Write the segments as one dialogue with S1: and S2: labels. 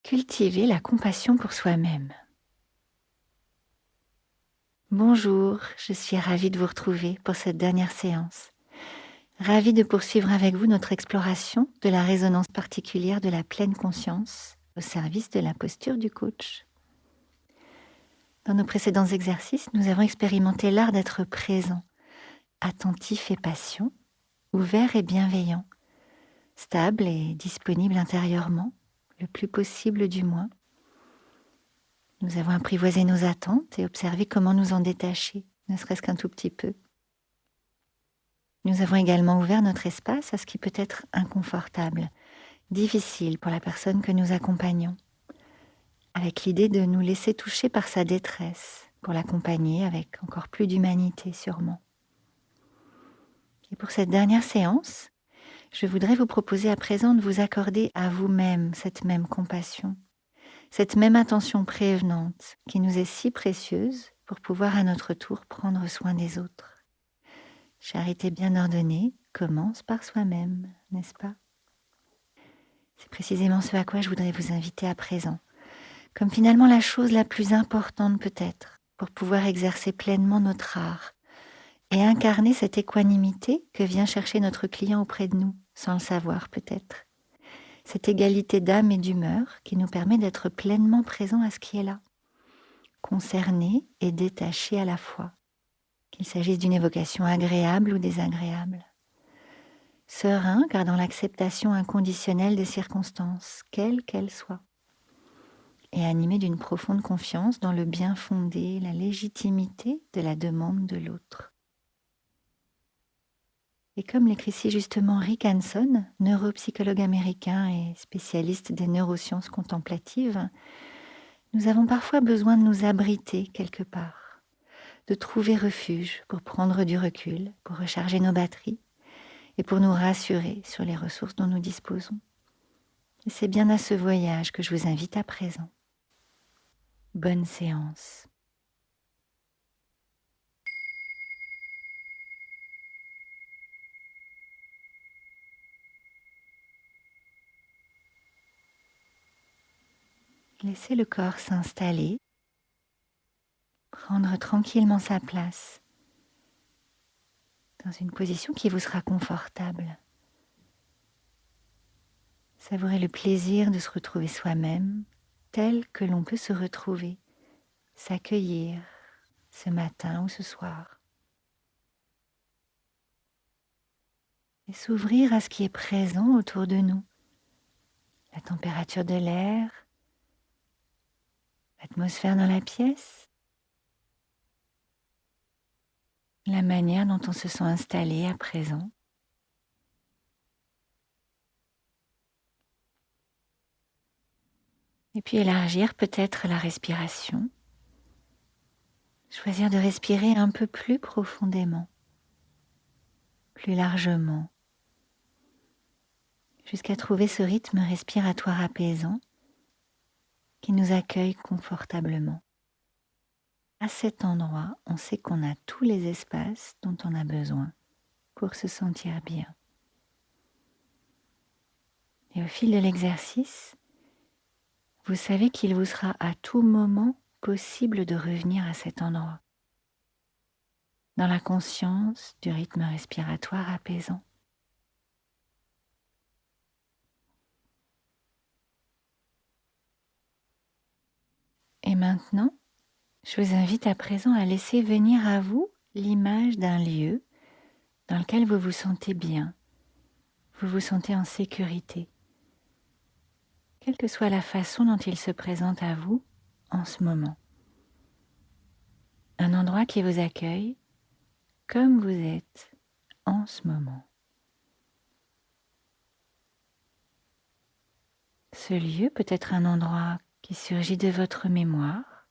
S1: Cultiver la compassion pour soi-même. Bonjour, je suis ravie de vous retrouver pour cette dernière séance. Ravie de poursuivre avec vous notre exploration de la résonance particulière de la pleine conscience au service de la posture du coach. Dans nos précédents exercices, nous avons expérimenté l'art d'être présent, attentif et patient, ouvert et bienveillant, stable et disponible intérieurement, le plus possible du moins. Nous avons apprivoisé nos attentes et observé comment nous en détacher, ne serait-ce qu'un tout petit peu. Nous avons également ouvert notre espace à ce qui peut être inconfortable, difficile pour la personne que nous accompagnons, avec l'idée de nous laisser toucher par sa détresse, pour l'accompagner avec encore plus d'humanité sûrement. Et pour cette dernière séance, je voudrais vous proposer à présent de vous accorder à vous-même cette même compassion, cette même attention prévenante qui nous est si précieuse pour pouvoir à notre tour prendre soin des autres. Charité bien ordonnée commence par soi-même, n'est-ce pas ? C'est précisément ce à quoi je voudrais vous inviter à présent, comme finalement la chose la plus importante peut-être pour pouvoir exercer pleinement notre art et incarner cette équanimité que vient chercher notre client auprès de nous, sans le savoir peut-être. Cette égalité d'âme et d'humeur qui nous permet d'être pleinement présents à ce qui est là, concerné et détaché à la fois, qu'il s'agisse d'une évocation agréable ou désagréable. Serein, car dans l'acceptation inconditionnelle des circonstances, quelles qu'elles soient, et animé d'une profonde confiance dans le bien fondé, la légitimité de la demande de l'autre. Et comme l'écrit si justement Rick Hanson, neuropsychologue américain et spécialiste des neurosciences contemplatives, nous avons parfois besoin de nous abriter quelque part, de trouver refuge pour prendre du recul, pour recharger nos batteries et pour nous rassurer sur les ressources dont nous disposons. Et c'est bien à ce voyage que je vous invite à présent. Bonne séance. Laissez le corps s'installer, prendre tranquillement sa place dans une position qui vous sera confortable. Savourez le plaisir de se retrouver soi-même tel que l'on peut se retrouver, s'accueillir ce matin ou ce soir. Et s'ouvrir à ce qui est présent autour de nous. La température de l'air, l'atmosphère dans la pièce, la manière dont on se sent installé à présent. Et puis élargir peut-être la respiration. Choisir de respirer un peu plus profondément, plus largement, jusqu'à trouver ce rythme respiratoire apaisant qui nous accueille confortablement. À cet endroit, on sait qu'on a tous les espaces dont on a besoin pour se sentir bien. Et au fil de l'exercice, vous savez qu'il vous sera à tout moment possible de revenir à cet endroit, dans la conscience du rythme respiratoire apaisant. Et maintenant, je vous invite à présent à laisser venir à vous l'image d'un lieu dans lequel vous vous sentez bien, vous vous sentez en sécurité, quelle que soit la façon dont il se présente à vous en ce moment. Un endroit qui vous accueille comme vous êtes en ce moment. Ce lieu peut être un endroit qui surgit de votre mémoire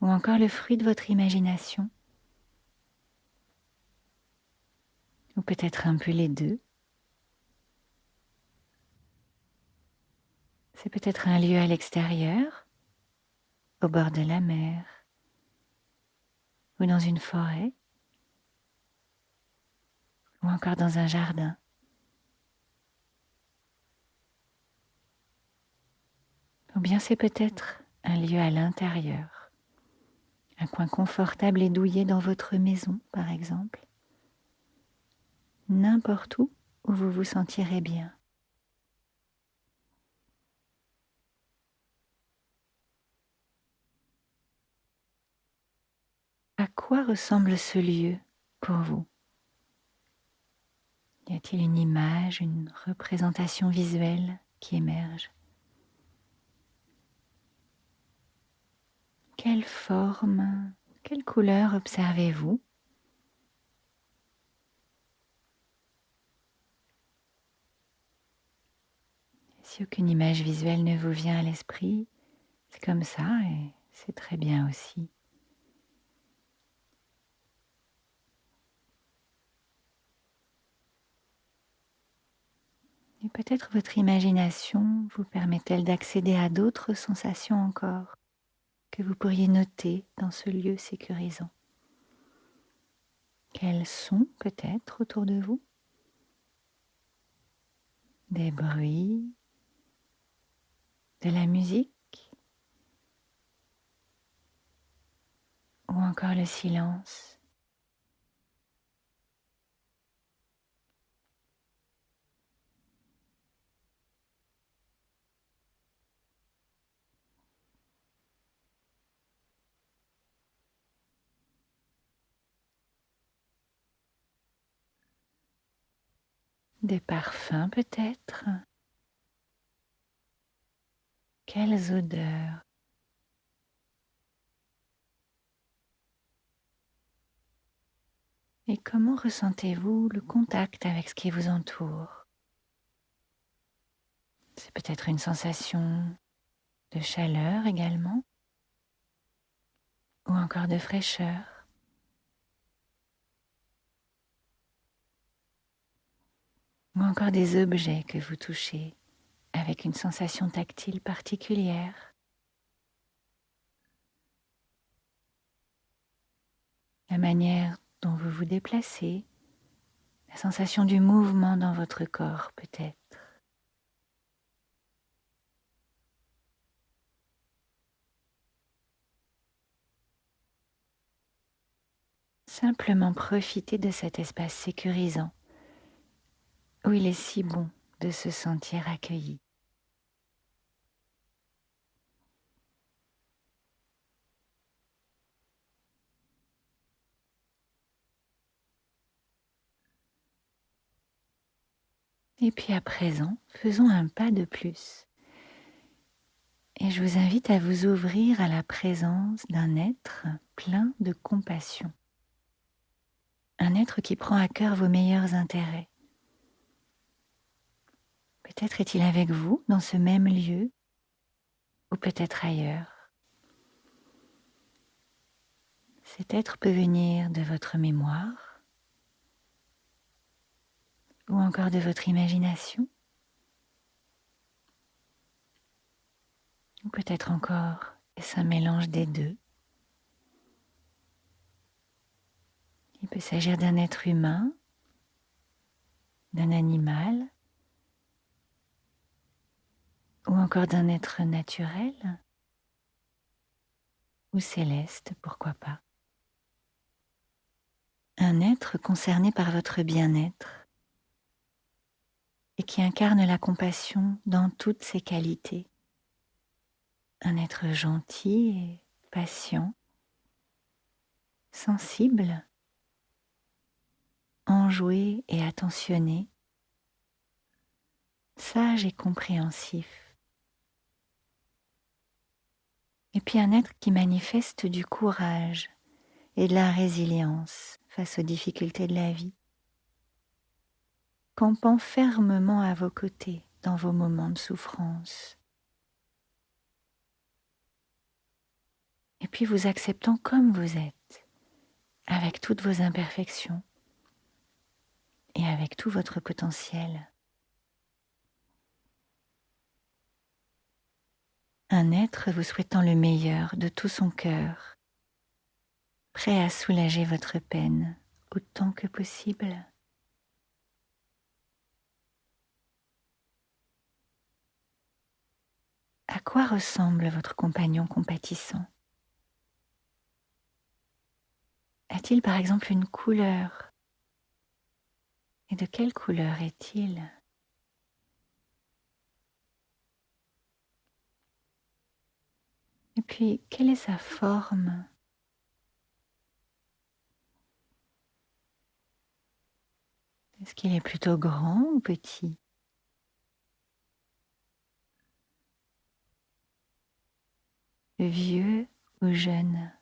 S1: ou encore le fruit de votre imagination, ou peut-être un peu les deux. C'est peut-être un lieu à l'extérieur, au bord de la mer, ou dans une forêt, ou encore dans un jardin. bien c'est peut-être un lieu à l'intérieur, un coin confortable et douillet dans votre maison, par exemple. N'importe où vous vous sentirez bien. À quoi ressemble ce lieu pour vous? Y a-t-il une image, une représentation visuelle qui émerge? Quelle forme, quelle couleur observez-vous? Si aucune image visuelle ne vous vient à l'esprit, c'est comme ça et c'est très bien aussi. Et peut-être votre imagination vous permet-elle d'accéder à d'autres sensations encore que vous pourriez noter dans ce lieu sécurisant. Quels sons peut-être autour de vous? Des bruits, de la musique ou encore le silence? Des parfums peut-être? Quelles odeurs? Et comment ressentez-vous le contact avec ce qui vous entoure? C'est peut-être une sensation de chaleur également, ou encore de fraîcheur, ou encore des objets que vous touchez avec une sensation tactile particulière. La manière dont vous vous déplacez, la sensation du mouvement dans votre corps peut-être. Simplement profiter de cet espace sécurisant où il est si bon de se sentir accueilli. Et puis à présent, faisons un pas de plus. Et je vous invite à vous ouvrir à la présence d'un être plein de compassion. Un être qui prend à cœur vos meilleurs intérêts. Peut-être est-il avec vous dans ce même lieu ou peut-être ailleurs. Cet être peut venir de votre mémoire ou encore de votre imagination ou peut-être encore est-ce un mélange des deux. Il peut s'agir d'un être humain, d'un animal ou encore d'un être naturel ou céleste, pourquoi pas. Un être concerné par votre bien-être et qui incarne la compassion dans toutes ses qualités. Un être gentil et patient, sensible, enjoué et attentionné, sage et compréhensif. Et puis un être qui manifeste du courage et de la résilience face aux difficultés de la vie, campant fermement à vos côtés dans vos moments de souffrance. Et puis vous acceptant comme vous êtes, avec toutes vos imperfections et avec tout votre potentiel. Un être vous souhaitant le meilleur de tout son cœur, prêt à soulager votre peine autant que possible. À quoi ressemble votre compagnon compatissant? A-t-il par exemple une couleur? Et de quelle couleur est-il? Et puis, quelle est sa forme? Est-ce qu'il est plutôt grand ou petit? Vieux ou jeune?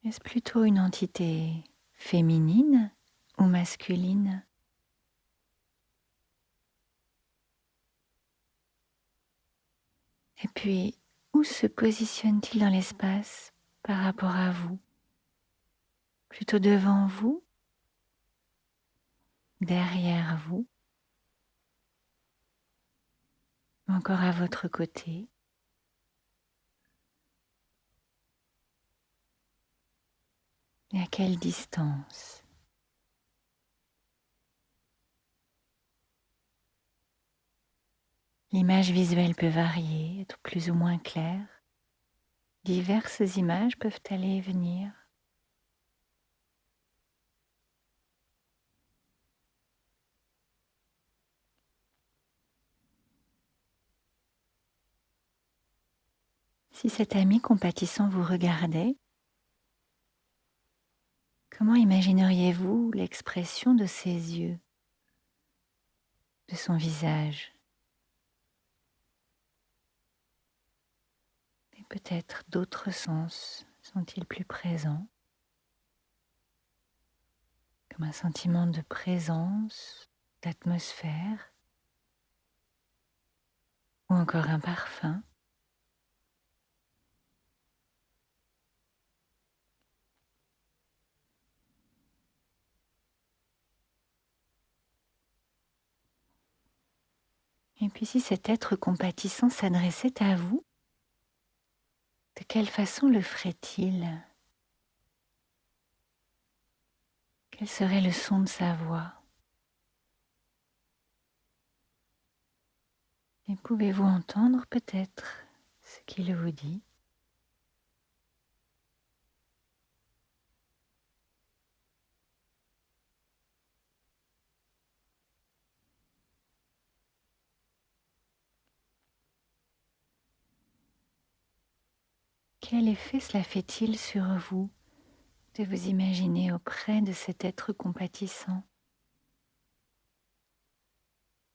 S1: Est-ce plutôt une entité féminine ou masculine? Et puis, où se positionne-t-il dans l'espace par rapport à vous? Plutôt devant vous? Derrière vous? Ou encore à votre côté? Et à quelle distance? L'image visuelle peut varier, être plus ou moins claire. Diverses images peuvent aller et venir. Si cet ami compatissant vous regardait, comment imagineriez-vous l'expression de ses yeux, de son visage? Et peut-être d'autres sens sont-ils plus présents, comme un sentiment de présence, d'atmosphère, ou encore un parfum? Et puis si cet être compatissant s'adressait à vous, de quelle façon le ferait-il? Quel serait le son de sa voix? Et pouvez-vous entendre peut-être ce qu'il vous dit? Quel effet cela fait-il sur vous de vous imaginer auprès de cet être compatissant?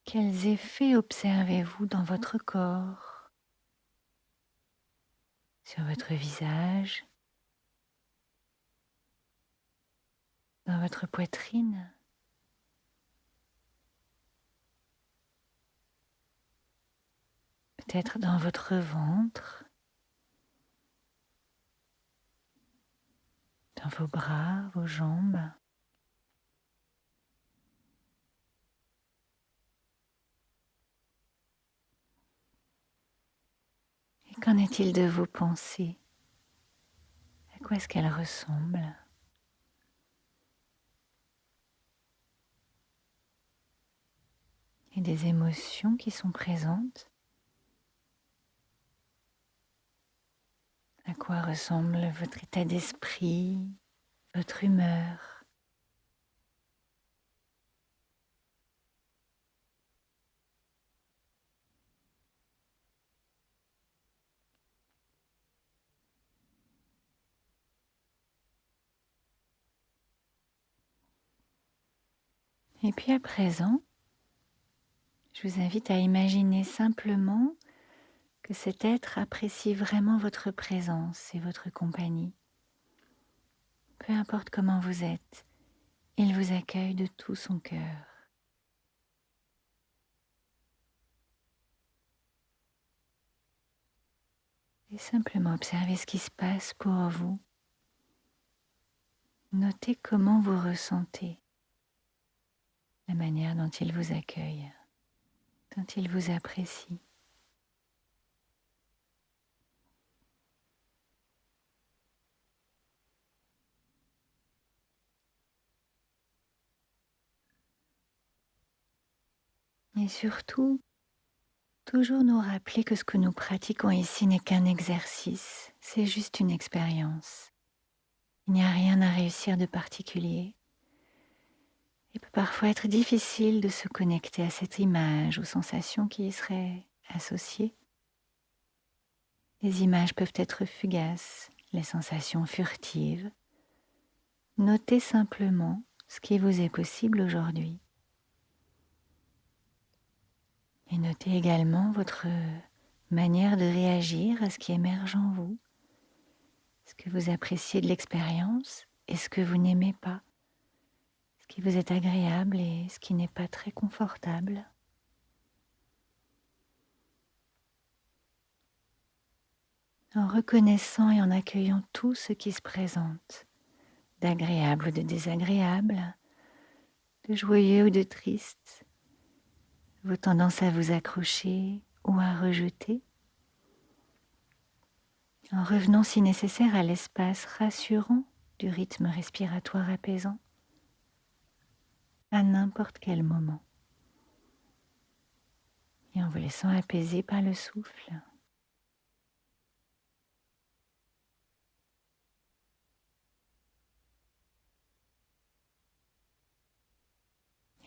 S1: Quels effets observez-vous dans votre corps, sur votre visage, dans votre poitrine, peut-être dans votre ventre, dans vos bras, vos jambes? Et qu'en est-il de vos pensées? À quoi est-ce qu'elles ressemblent? Et des émotions qui sont présentes? À quoi ressemble votre état d'esprit, votre humeur? Et puis à présent, je vous invite à imaginer simplement que cet être apprécie vraiment votre présence et votre compagnie. Peu importe comment vous êtes, il vous accueille de tout son cœur. Et simplement observez ce qui se passe pour vous. Notez comment vous ressentez la manière dont il vous accueille, dont il vous apprécie. Et surtout, toujours nous rappeler que ce que nous pratiquons ici n'est qu'un exercice, c'est juste une expérience. Il n'y a rien à réussir de particulier. Il peut parfois être difficile de se connecter à cette image, aux sensations qui y seraient associées. Les images peuvent être fugaces, les sensations furtives. Notez simplement ce qui vous est possible aujourd'hui. Et notez également votre manière de réagir à ce qui émerge en vous, ce que vous appréciez de l'expérience et ce que vous n'aimez pas, ce qui vous est agréable et ce qui n'est pas très confortable. En reconnaissant et en accueillant tout ce qui se présente, d'agréable ou de désagréable, de joyeux ou de triste, vos tendances à vous accrocher ou à rejeter, en revenant si nécessaire à l'espace rassurant du rythme respiratoire apaisant, à n'importe quel moment, et en vous laissant apaiser par le souffle.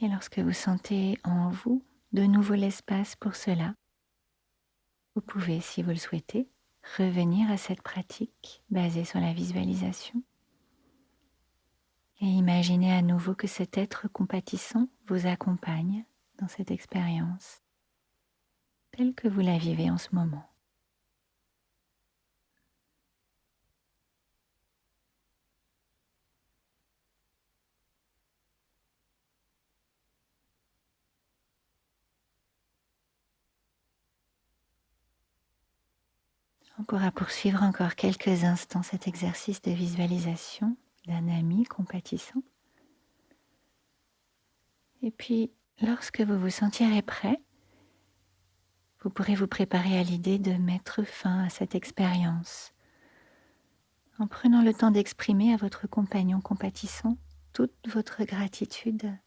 S1: Et lorsque vous sentez en vous de nouveau l'espace pour cela, vous pouvez, si vous le souhaitez, revenir à cette pratique basée sur la visualisation et imaginer à nouveau que cet être compatissant vous accompagne dans cette expérience telle que vous la vivez en ce moment. On pourra poursuivre encore quelques instants cet exercice de visualisation d'un ami compatissant. Et puis, lorsque vous vous sentirez prêt, vous pourrez vous préparer à l'idée de mettre fin à cette expérience en prenant le temps d'exprimer à votre compagnon compatissant toute votre gratitude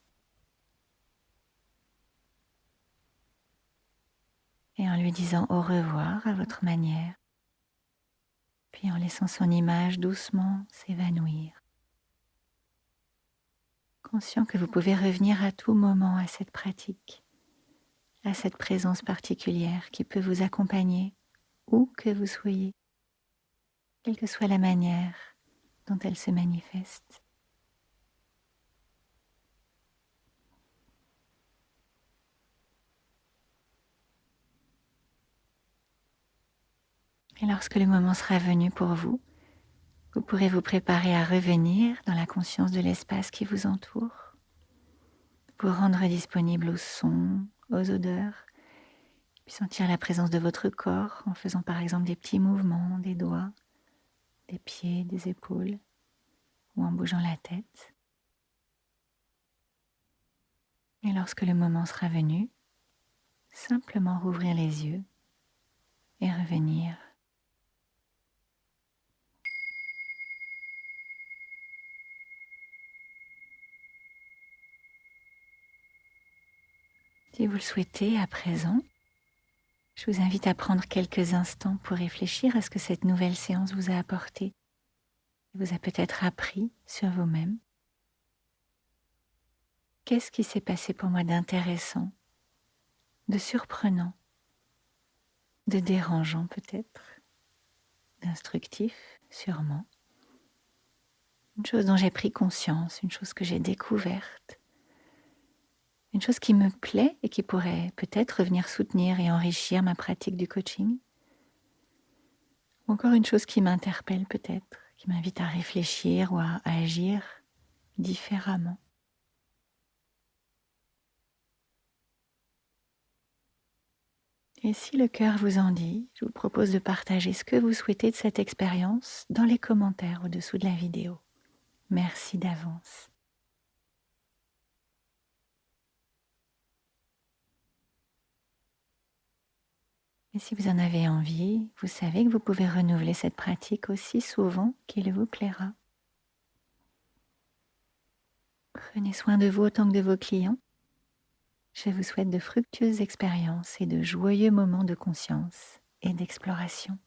S1: et en lui disant au revoir à votre manière, puis en laissant son image doucement s'évanouir. Conscient que vous pouvez revenir à tout moment à cette pratique, à cette présence particulière qui peut vous accompagner où que vous soyez, quelle que soit la manière dont elle se manifeste. Et lorsque le moment sera venu pour vous, vous pourrez vous préparer à revenir dans la conscience de l'espace qui vous entoure, vous rendre disponible aux sons, aux odeurs, puis sentir la présence de votre corps en faisant par exemple des petits mouvements des doigts, des pieds, des épaules, ou en bougeant la tête. Et lorsque le moment sera venu, simplement rouvrir les yeux et revenir. Si vous le souhaitez, à présent, je vous invite à prendre quelques instants pour réfléchir à ce que cette nouvelle séance vous a apporté, vous a peut-être appris sur vous-même. Qu'est-ce qui s'est passé pour moi d'intéressant, de surprenant, de dérangeant peut-être, d'instructif sûrement? Une chose dont j'ai pris conscience, une chose que j'ai découverte, une chose qui me plaît et qui pourrait peut-être venir soutenir et enrichir ma pratique du coaching. Ou encore une chose qui m'interpelle peut-être, qui m'invite à réfléchir ou à agir différemment. Et si le cœur vous en dit, je vous propose de partager ce que vous souhaitez de cette expérience dans les commentaires au-dessous de la vidéo. Merci d'avance. Et si vous en avez envie, vous savez que vous pouvez renouveler cette pratique aussi souvent qu'il vous plaira. Prenez soin de vous autant que de vos clients. Je vous souhaite de fructueuses expériences et de joyeux moments de conscience et d'exploration.